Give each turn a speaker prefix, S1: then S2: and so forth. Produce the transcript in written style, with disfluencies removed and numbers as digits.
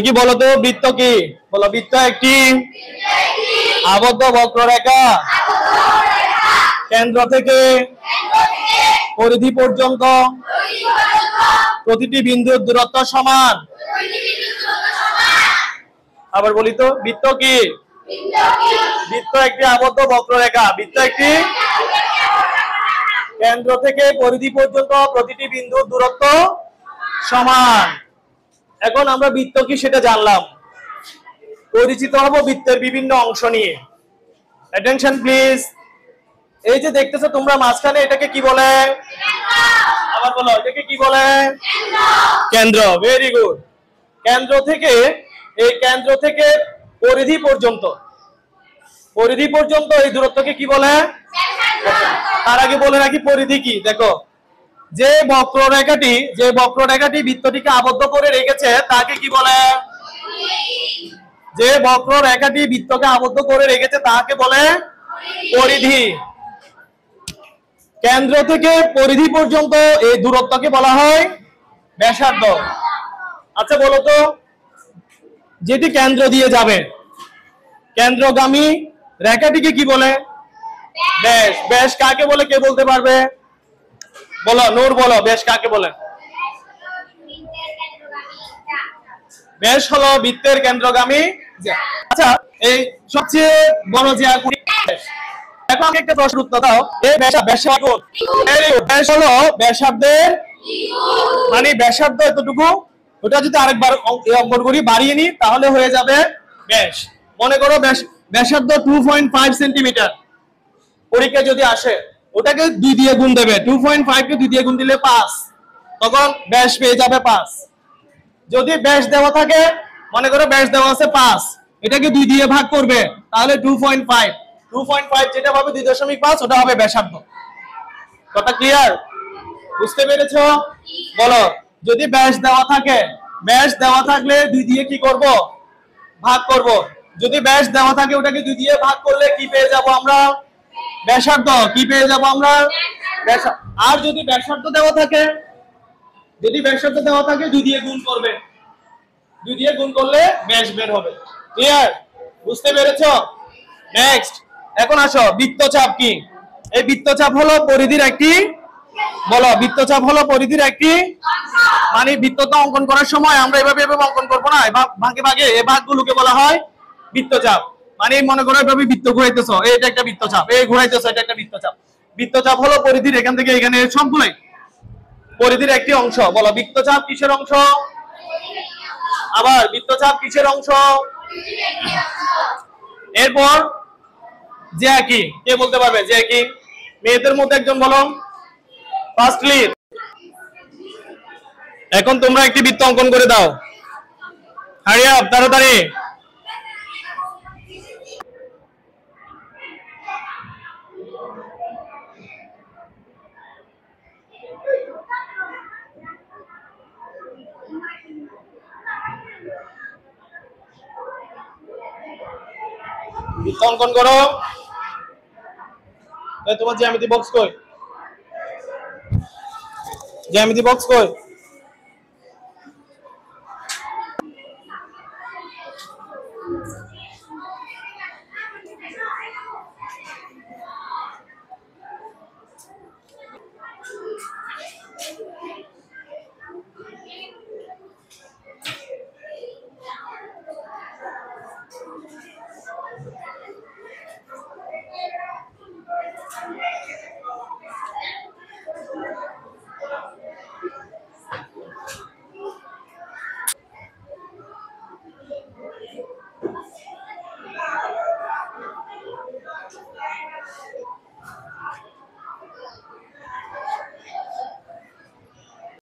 S1: কি বলো তো বৃত্ত কি? বলো বৃত্ত একটি আবদ্ধ বক্ররেখা কেন্দ্র থেকে পরিধি পর্যন্ত প্রতিটি বিন্দুর দূরত্ব সমান। আবার বলি তো বৃত্ত কি? বৃত্ত একটি আবদ্ধ বক্ররেখা, বৃত্ত একটি কেন্দ্র থেকে পরিধি পর্যন্ত প্রতিটি বিন্দুর দূরত্ব সমান। এখন আমরা বৃত্ত কি সেটা জানলাম, পরিচিত হব বৃত্তের বিভিন্ন অংশ নিয়ে। Attention please. এই যে দেখতেছো তোমরা মাঝখানে, এটাকে কি বলে? আবার বলো, এটাকে কি বলে? কেন্দ্র। Very good. কেন্দ্র থেকে, এই কেন্দ্র থেকে পরিধি পর্যন্ত, পরিধি পর্যন্ত এই দূরত্বকে কি বলে? তার আগে বলে রাখি পরিধি কি। দেখো, যে বক্ররেখাটি বৃত্তটিকে আবদ্ধ করে রেখেছে তাকে কি বলে? যে বক্ররেখাটি বৃত্তকে আবদ্ধ করে রেখেছে তাকে বলে পরিধি। কেন্দ্র থেকে পরিধি পর্যন্ত এই দূরত্বকে বলা হয় ব্যাসার্ধ। আচ্ছা বলো তো, যেটি কেন্দ্র দিয়ে যাবে, কেন্দ্রগামী রেখাটিকে কি বলে? ব্যাস। ব্যাস কাকে বলে কে বলতে পারবে? বলো, নূর বলো, ব্যাস কাকে বলে? ব্যাস হলো বৃত্তের কেন্দ্রগামী। আচ্ছা, এই সবচেয়ে বড় যে এখন আমি একটা প্রশ্ন উত্তর দাও। এই ব্যাস হলো ব্যাসার্ধের, মানে ব্যাসার্ধ এতটুকু, ওটা যদি আরেকবার অঙ্কন করি, বাড়িয়ে নি, তাহলে হয়ে যাবে ব্যাস। মনে করো ব্যাসার্ধ 2.5 সেন্টিমিটার। পরীক্ষায় যদি আসে, ওটাকে 2 দিয়ে গুণ দেবে। 2.5 কে 2 দিয়ে গুণ দিলে 5, তখন ব্যাস পেয়ে যাবে 5। যদি ব্যাস দেওয়া থাকে, মনে করো ব্যাস দেওয়া আছে 5, এটাকে 2 দিয়ে ভাগ করবে, তাহলে 2.5 যেটা হবে 2.5, ওটা হবে ব্যাসার্ধ। কথা ক্লিয়ার? বুঝতে পেরেছো? বলো, যদি ব্যাস দেওয়া থাকে, ব্যাস দেওয়া থাকলে 2 দিয়ে কি করব? ভাগ করব। যদি ব্যাস দেওয়া থাকে, ওটাকে 2 দিয়ে ভাগ করলে কি পেয়ে যাব আমরা? ব্যাসার্ধ। কি পেয়ে যাব আমরা? ব্যাসার্ধ। আর যদি ব্যাসার্ধ দেওয়া থাকে, 2 দিয়ে গুণ করবে, 2 দিয়ে গুণ করলে ব্যাস বের হবে। ক্লিয়ার? বুঝতে পেরেছো? নেক্সট, এখন আসো বৃত্তচাপ কি। এই বৃত্তচাপ হলো পরিধির একটি, বলো বৃত্তচাপ হলো পরিধির একটি, মানে বৃত্তটা অঙ্কন করার সময় আমরা এভাবে অঙ্কন করবো না, ভাগে ভাগে, এই ভাগগুলোকে বলা হয় বৃত্তচাপ। মানে মনে করো এভাবে বৃত্ত ঘুরাইতেছো, এটা একটা বৃত্তচাপ, এই ঘুরাইতেছো, এটা একটা বৃত্তচাপ। বৃত্তচাপ হলো পরিধির এখান থেকে এখানে সবগুলাই পরিধির একটি অংশ। বলো বৃত্তচাপ কিসের অংশ? আবার বৃত্তচাপ কিসের অংশ? এরপর জ্যা কি, কে বলতে পারবে জ্যা কি? মেয়েদের মধ্যে একজন বলো ফার্স্টলি। এখন তোমরা একটি বৃত্ত অঙ্কন করে দাও, হারি আপ, তাড়াতাড়ি। বৃত্ত অঙ্কন করো। তোমার জ্যামিতি বক্স কই? জ্যামিতি বক্স কই?